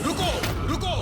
रुको रुको।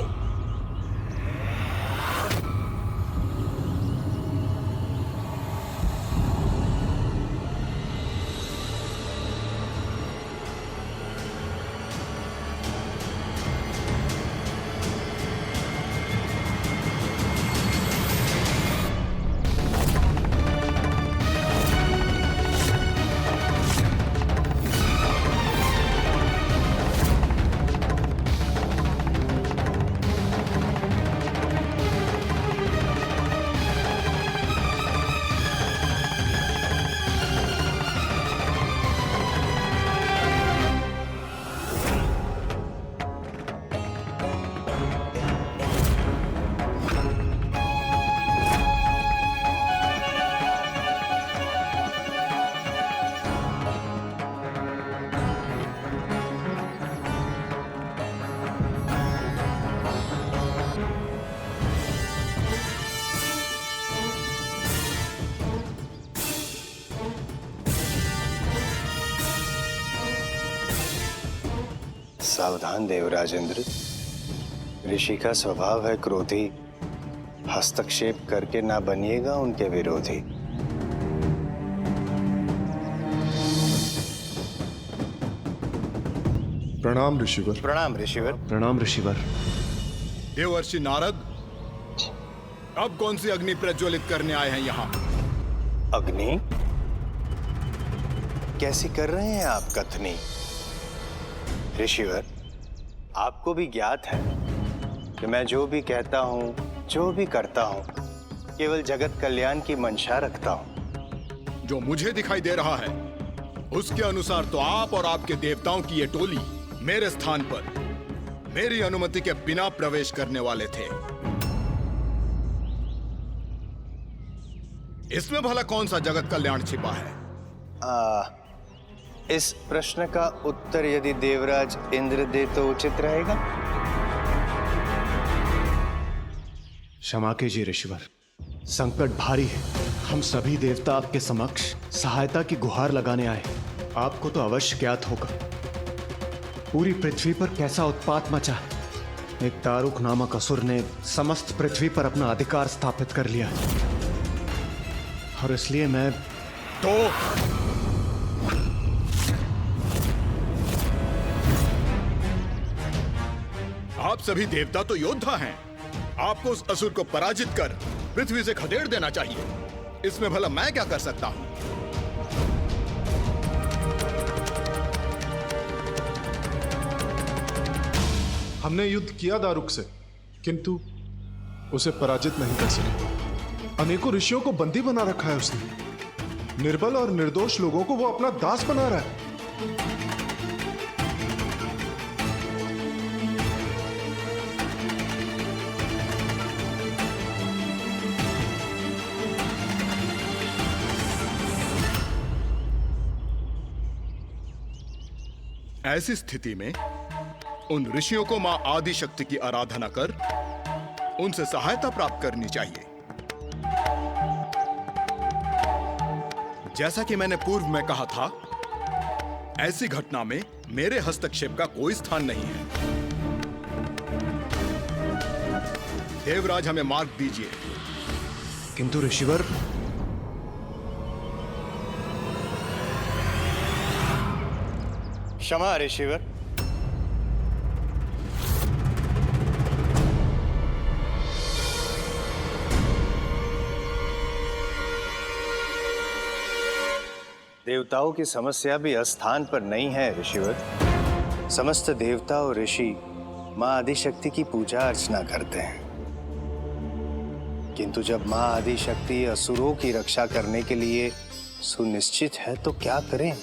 सावधान देवराजेंद्र, ऋषि का स्वभाव है क्रोधी। हस्तक्षेप करके ना बनिएगा उनके विरोधी। प्रणाम ऋषिवर। प्रणाम ऋषिवर। प्रणाम ऋषिवर। देवर्षि नारद, अब कौन सी अग्नि प्रज्वलित करने आए हैं यहाँ? अग्नि? कैसी कर रहे हैं आप कथनी? ऋषिवर, आपको भी ज्ञात है कि मैं जो भी कहता हूँ, जो भी करता हूँ, केवल जगत कल्याण की मंशा रखता हूँ। जो मुझे दिखाई दे रहा है उसके अनुसार तो आप और आपके देवताओं की ये टोली मेरे स्थान पर मेरी अनुमति के बिना प्रवेश करने वाले थे। इसमें भला कौन सा जगत कल्याण छिपा है? इस प्रश्न का उत्तर यदि देवराज इंद्र दे तो उचित रहेगा। क्षमा कीजिए ऋषिवर, संकट भारी है। हम सभी देवता आपके समक्ष सहायता की गुहार लगाने आए। आपको तो अवश्य ज्ञात होगा पूरी पृथ्वी पर कैसा उत्पात मचा है। एक दारुक नामक असुर ने समस्त पृथ्वी पर अपना अधिकार स्थापित कर लिया है, और इसलिए मैं तो आप सभी देवता तो योद्धा हैं। आपको उस असुर को पराजित कर पृथ्वी से खदेड़ देना चाहिए। इसमें भला मैं क्या कर सकता हूं? हमने युद्ध किया दारुक से, किंतु उसे पराजित नहीं कर सके। अनेकों ऋषियों को बंदी बना रखा है उसने। निर्बल और निर्दोष लोगों को वो अपना दास बना रहा है। ऐसी स्थिति में उन ऋषियों को मां आदि शक्ति की आराधना कर उनसे सहायता प्राप्त करनी चाहिए। जैसा कि मैंने पूर्व में कहा था, ऐसी घटना में मेरे हस्तक्षेप का कोई स्थान नहीं है। देवराज, हमें मार्ग दीजिए। किंतु ऋषिवर, क्षमा ऋषिवर। देवताओं की समस्या भी अस्थान पर नहीं है ऋषिवर। समस्त देवता और ऋषि मां आदिशक्ति की पूजा अर्चना करते हैं, किंतु जब मां आदिशक्ति असुरों की रक्षा करने के लिए सुनिश्चित है तो क्या करें?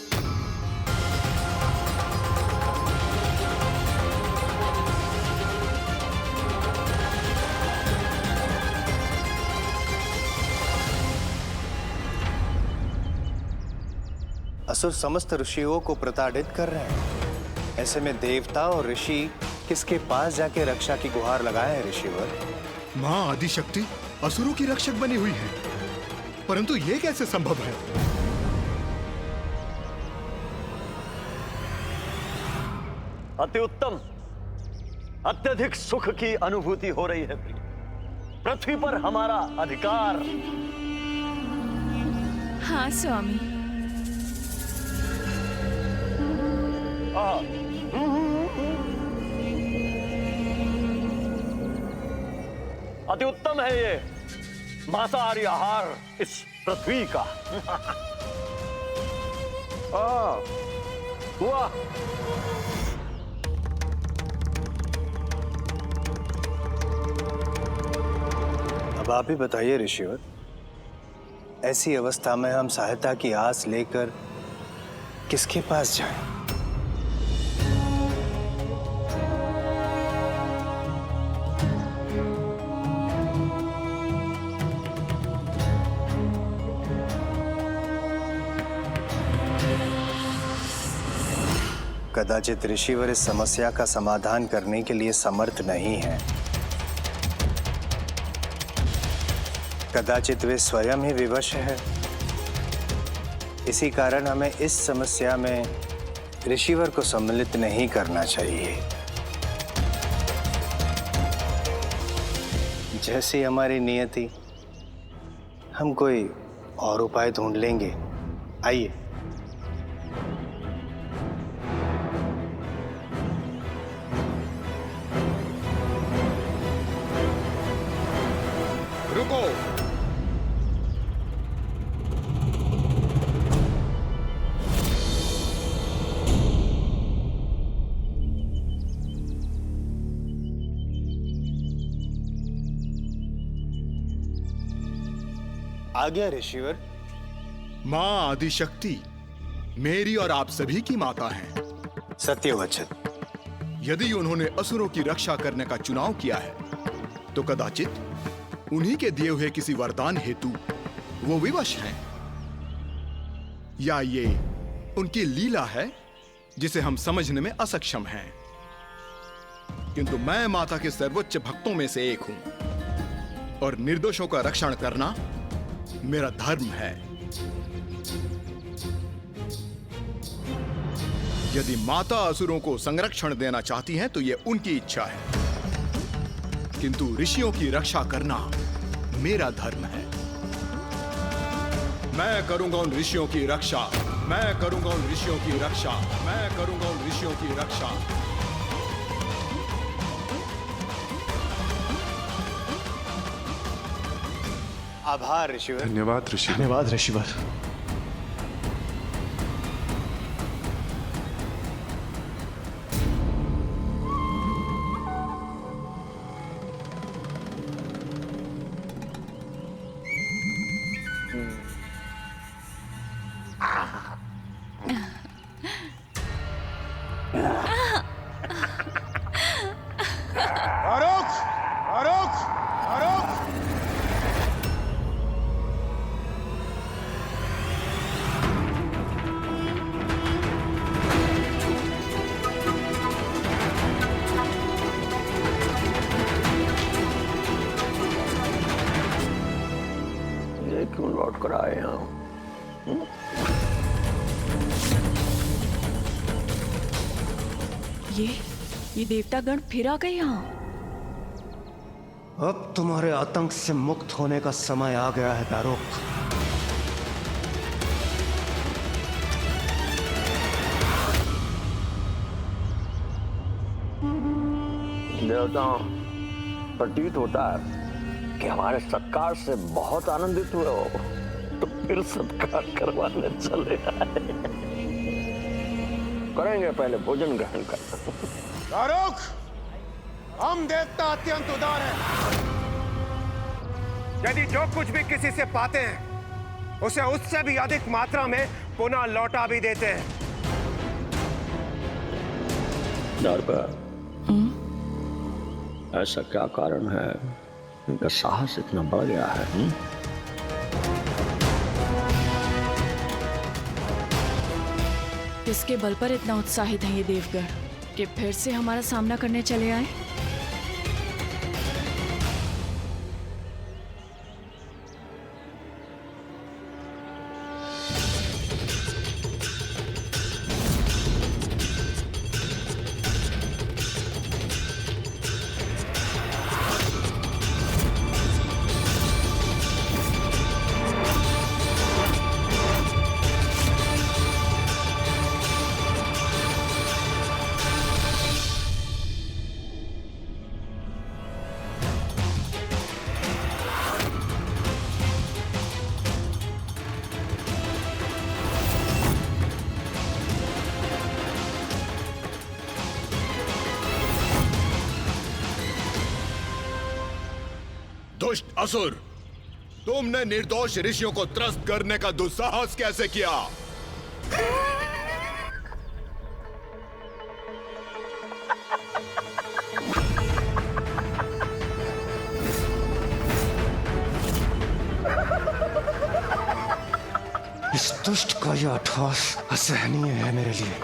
असुर समस्त ऋषियों को प्रताड़ित कर रहे हैं। ऐसे में देवता और ऋषि किसके पास जाके रक्षा की गुहार लगाए हैं ऋषिवर? मां आदिशक्ति असुरों की रक्षक बनी हुई है, परंतु यह कैसे संभव है? अति उत्तम। अत्यधिक सुख की अनुभूति हो रही है प्रिय। पृथ्वी पर हमारा अधिकार। हाँ स्वामी। अति उत्तम है ये मांसाहारी आहार इस पृथ्वी का। वाह। अब आप ही बताइए ऋषिवर, ऐसी अवस्था में हम सहायता की आस लेकर किसके पास जाएं? कदाचित ऋषिवर इस समस्या का समाधान करने के लिए समर्थ नहीं है। कदाचित वे स्वयं ही विवश है। इसी कारण हमें इस समस्या में ऋषिवर को सम्मिलित नहीं करना चाहिए। जैसी हमारी नियति, हम कोई और उपाय ढूंढ लेंगे। आइए। रुको। आ गया ऋषिवर। मां आदिशक्ति मेरी और आप सभी की माता हैं। सत्यवचन। यदि उन्होंने असुरों की रक्षा करने का चुनाव किया है तो कदाचित उन्हीं के दिए हुए किसी वरदान हेतु वो विवश हैं, या ये उनकी लीला है जिसे हम समझने में असक्षम हैं। किंतु मैं माता के सर्वोच्च भक्तों में से एक हूं और निर्दोषों का रक्षण करना मेरा धर्म है। यदि माता असुरों को संरक्षण देना चाहती हैं तो यह उनकी इच्छा है, किंतु ऋषियों की रक्षा करना मेरा धर्म है। मैं करूंगा उन ऋषियों की रक्षा। मैं करूंगा उन ऋषियों की रक्षा। मैं करूंगा उन ऋषियों की रक्षा। आभार ऋषिवर। धन्यवाद ऋषि। धन्यवाद ऋषिवर। आरोख! आरोख! आरोख! ये क्यों लौट कर आए हम? ये देवतागण फिर आ गए यहाँ। अब तुम्हारे आतंक से मुक्त होने का समय आ गया है दारुक। देवताओं, प्रतीत होता है कि हमारे सत्कार से बहुत आनंदित हुए हो, तो फिर सत्कार करवाने चले आए। करेंगे पहले भोजन ग्रहण कर। आरोख! हम देवता अत्यंत उदार हैं। यदि जो कुछ भी किसी से पाते हैं उसे उससे भी अधिक मात्रा में पुनः लौटा भी देते हैं। ऐसा क्या कारण है इनका साहस इतना बढ़ गया है? किसके बल पर इतना उत्साहित है ये देवगण कि फिर से हमारा सामना करने चले आए? दुष्ट असुर, तुमने निर्दोष ऋषियों को त्रस्त करने का दुस्साहस कैसे किया? इस दुष्ट का यह आठवास असहनीय है मेरे लिए।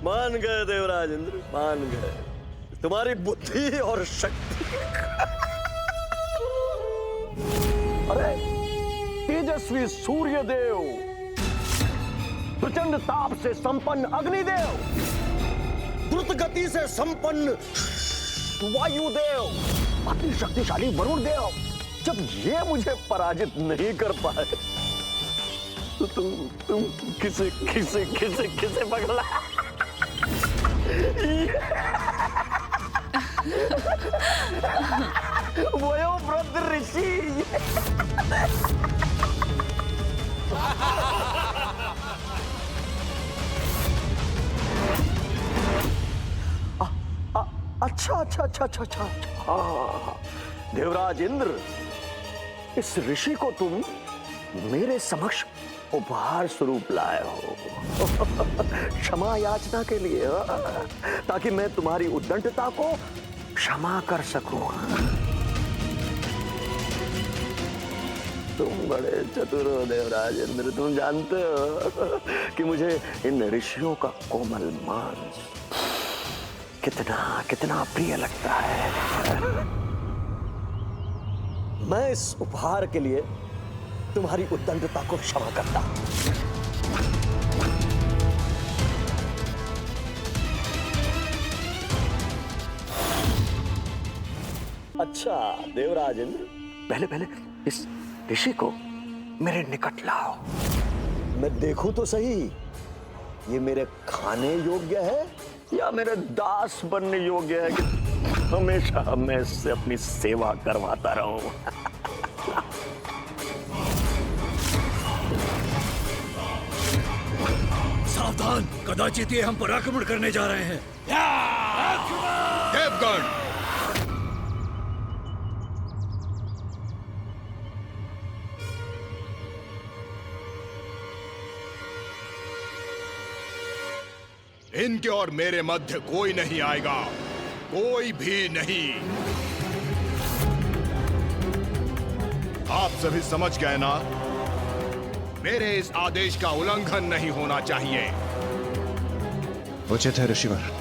मान गए देवराज इंद्र, मान गए। तुम्हारी बुद्धि और शक्ति। अरे तेजस्वी सूर्य देव, प्रचंड ताप से संपन्न अग्निदेव, द्रुत गति से संपन्न वायुदेव, अति शक्तिशाली वरुण देव, जब ये मुझे पराजित नहीं कर पाए तो तुम किसे पगला? वयोवृद्ध ऋषि। अच्छा। देवराज इंद्र, इस ऋषि को तुम मेरे समक्ष उपहार स्वरूप लाए हो क्षमा याचना के लिए, ताकि मैं तुम्हारी उद्दंडता को क्षमा कर सकूं। तुम बड़े चतुर हो देवराज इंद्र। तुम जानते हो कि मुझे इन ऋषियों का कोमल मांस कितना प्रिय लगता है। मैं इस उपहार के लिए तुम्हारी उद्दंडता को क्षमा करता। अच्छा देवराज इंद्र, पहले इस ऋषि को मेरे निकट लाओ, मैं देखूं तो सही ये मेरे खाने योग्य है या मेरे दास बनने योग्य है कि हमेशा मैं इससे अपनी सेवा करवाता रहूं। सावधान, कदाचित ये हम पर आक्रमण करने जा रहे हैं। देवगण, इनके और मेरे मध्य कोई नहीं आएगा, कोई भी नहीं। आप सभी समझ गए ना? मेरे इस आदेश का उल्लंघन नहीं होना चाहिए। उचित है ऋषिवर।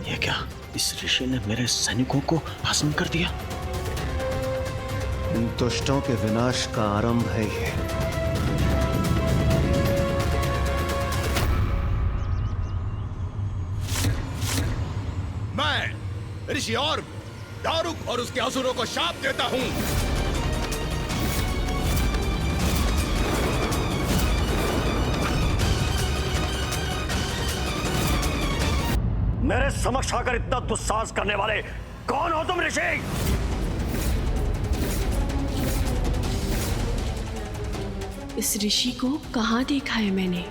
ये क्या? इस ऋषि ने मेरे सैनिकों को भस्म कर दिया। इन दुष्टों के विनाश का आरंभ है ये। मैं ऋषि और दारुक और उसके असुरों को शाप देता हूं। मेरे समक्ष आकर इतना दुस्साहस करने वाले कौन हो तुम ऋषि? इस ऋषि को कहाँ देखा है मैंने?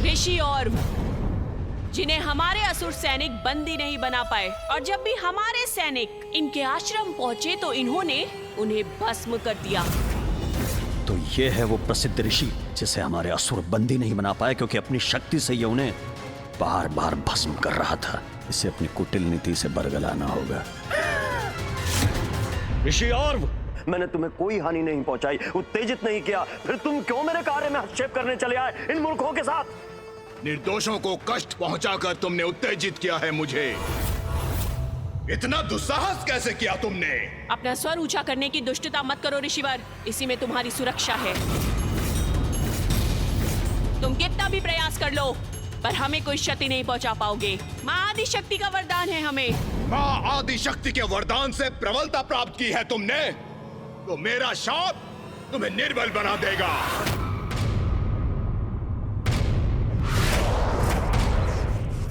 ऋषि और जिन्हें हमारे असुर सैनिक बंदी नहीं बना पाए, और जब भी हमारे सैनिक इनके आश्रम पहुंचे तो इन्होंने उन्हें भस्म कर दिया। ये है वो प्रसिद्ध ऋषि जिसे हमारे असुर बंदी नहीं बना पाए, क्योंकि अपनी शक्ति से ये उन्हें बार बार भस्म कर रहा था। इसे अपनी कुटिल नीति से बरगलाना होगा। ऋषि ऑर्व, मैंने तुम्हें कोई हानि नहीं पहुंचाई, उत्तेजित नहीं किया, फिर तुम क्यों मेरे कार्य में हस्तक्षेप करने चले आए इन मूर्खों के साथ? निर्दोषों को कष्ट पहुंचाकर तुमने उत्तेजित किया है मुझे। इतना दुस्साहस कैसे किया तुमने? अपना स्वर ऊंचा करने की दुष्टता मत करो ऋषिवर, इसी में तुम्हारी सुरक्षा है। तुम कितना भी प्रयास कर लो पर हमें कोई क्षति नहीं पहुंचा पाओगे। माँ आदि शक्ति का वरदान है हमें। माँ आदि शक्ति के वरदान से प्रबलता प्राप्त की है तुमने, तो मेरा शाप तुम्हें निर्बल बना देगा।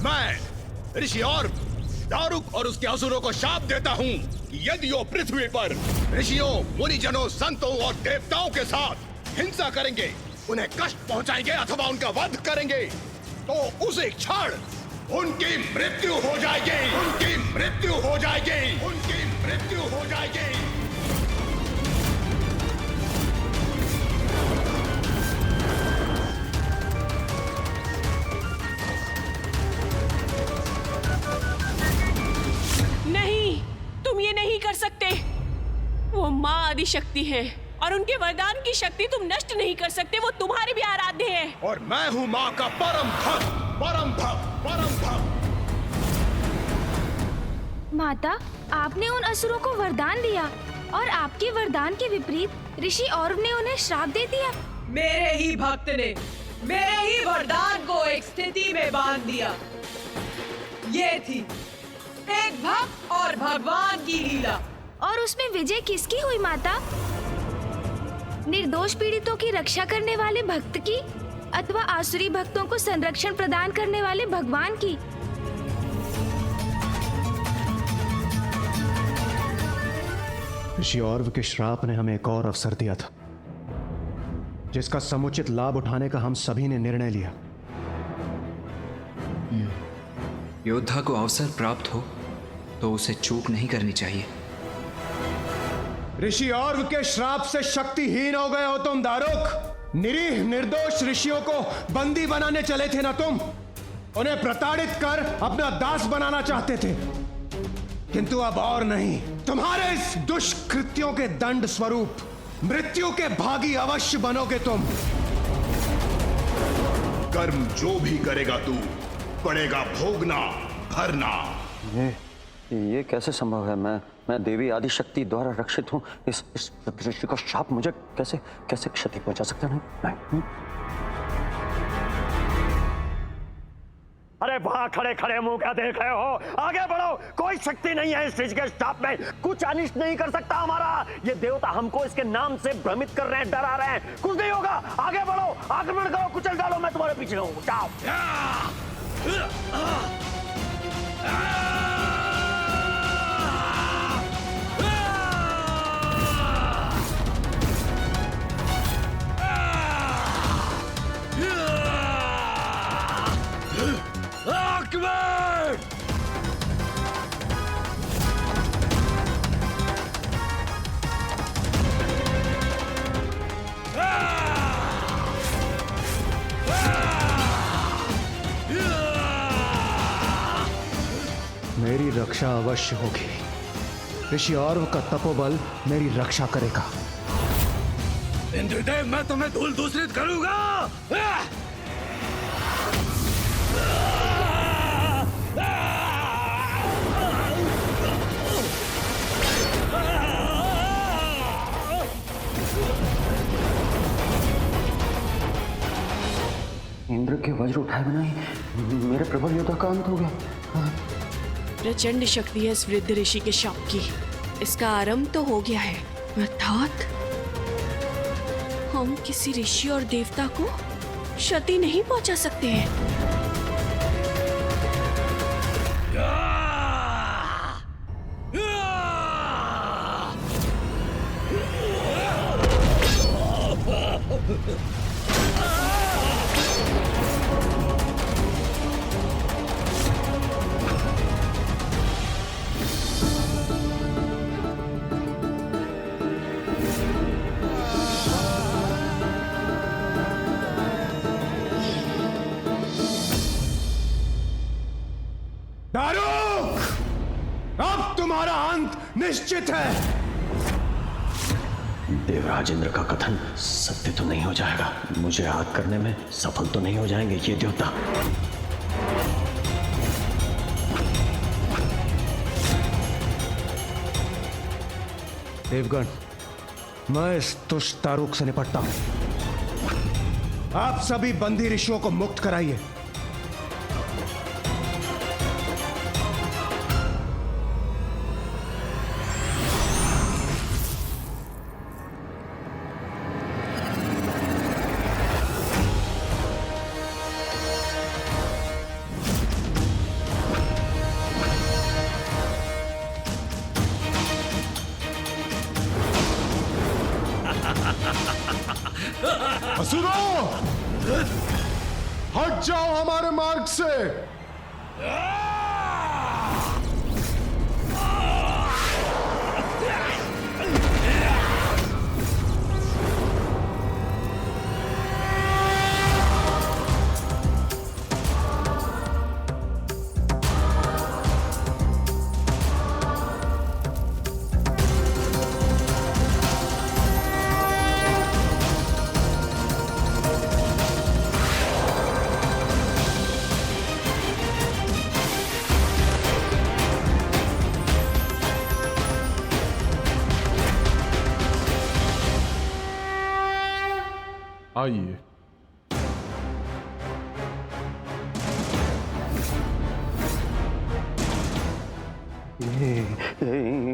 मैं ऋषि और दारुक और उसके असुरों को शाप देता हूँ कि यदि वो पृथ्वी पर ऋषियों, मुनिजनों, संतों और देवताओं के साथ हिंसा करेंगे, उन्हें कष्ट पहुंचाएंगे अथवा उनका वध करेंगे, तो उसी क्षण उनकी मृत्यु हो जाएगी। उनकी मृत्यु हो जाएगी। उनकी मृत्यु हो जाएगी। नहीं, तुम ये नहीं कर सकते। वो माँ आदि शक्ति है और उनके वरदान की शक्ति तुम नष्ट नहीं कर सकते। वो तुम्हारे भी आराध्य है। और मैं हूँ माँ का परम भक्त, परम भक्त, परम भक्त। माता, आपने उन असुरों को वरदान दिया और आपके वरदान के विपरीत ऋषि औरव ने उन्हें श्राप दे दिया। मेरे ही भक्त ने मेरे ही वरदान को एक स्थिति में बांध दिया। ये थी एक भक्त और भगवान की लीला। और उसमें विजय किसकी हुई माता? निर्दोष पीड़ितों की रक्षा करने वाले भक्त की अथवा आसुरी भक्तों को संरक्षण प्रदान करने वाले भगवान की? ऋषि और्व के श्राप ने हमें एक और अवसर दिया था, जिसका समुचित लाभ उठाने का हम सभी ने निर्णय लिया। योद्धा को अवसर प्राप्त हो तो उसे चूक नहीं करनी चाहिए। ऋषि और्व के श्राप से शक्तिहीन हो गए हो तुम दारुक। निरीह निर्दोष ऋषियों को बंदी बनाने चले थे ना तुम, उन्हें प्रताड़ित कर अपना दास बनाना चाहते थे, किंतु अब और नहीं। तुम्हारे इस दुष्कृत्यों के दंड स्वरूप मृत्यु के भागी अवश्य बनोगे तुम। कर्म जो भी करेगा तू, पड़ेगा भोगना, भरना। ये कैसे संभव है? मैं देवी आदि शक्ति द्वारा रक्षित हूँ। इस ऋषि का शाप मुझे कैसे क्षति पहुंचा सकता नहीं? अरे वहां खड़े खड़े मुंह क्या देख रहे हो? आगे बढ़ो, कोई शक्ति नहीं है इस ऋषि के शाप में, कुछ अनिष्ट नहीं कर सकता हमारा। ये देवता हमको इसके नाम से भ्रमित कर रहे हैं, डरा रहे हैं, कुछ नहीं होगा। आगे बढ़ो, आक्रमण करो, कुचल डालो, मैं तुम्हारे पीछे हूँ। जाओ। मेरी रक्षा अवश्य होगी। ऋषि और्व का तपोबल मेरी रक्षा करेगा। इंद्रदेव, मैं तुम्हें धूल दूषित करूंगा। इंद्र के वज्र उठाए बिना ही मेरे प्रबल योद्धा का अंत हो गया। प्रचंड शक्ति है इस वृद्ध ऋषि के शाप की। इसका आरंभ तो हो गया है, अर्थात हम किसी ऋषि और देवता को क्षति नहीं पहुंचा सकते हैं। तुम्हारा अंत निश्चित है। देवराज इंद्र का कथन सत्य तो नहीं हो जाएगा। मुझे आग करने में सफल तो नहीं हो जाएंगे ये देवता। देवगण, मैं इस दुष्ट तारुक से निपटता हूं। आप सभी बंदी ऋषियों को मुक्त कराइए। असुरों, हट जाओ हमारे मार्ग से। आइए।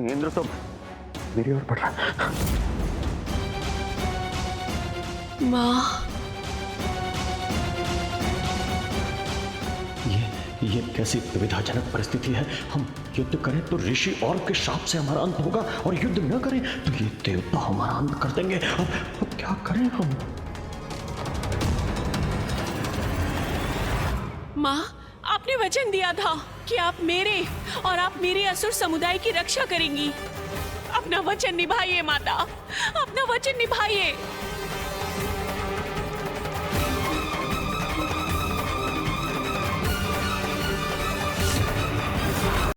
इंद्र तो मेरी ओर बढ़ रहा। माँ, ये कैसी दुविधाजनक परिस्थिति है। हम युद्ध करें तो ऋषि और के शाप से हमारा अंत होगा, और युद्ध न करें तो ये देवता हमारा अंत कर देंगे। अब क्या करें हम? माँ, आपने वचन दिया था कि आप मेरे और आप मेरे असुर समुदाय की रक्षा करेंगी। अपना वचन निभाइए माता, अपना वचन निभाइए।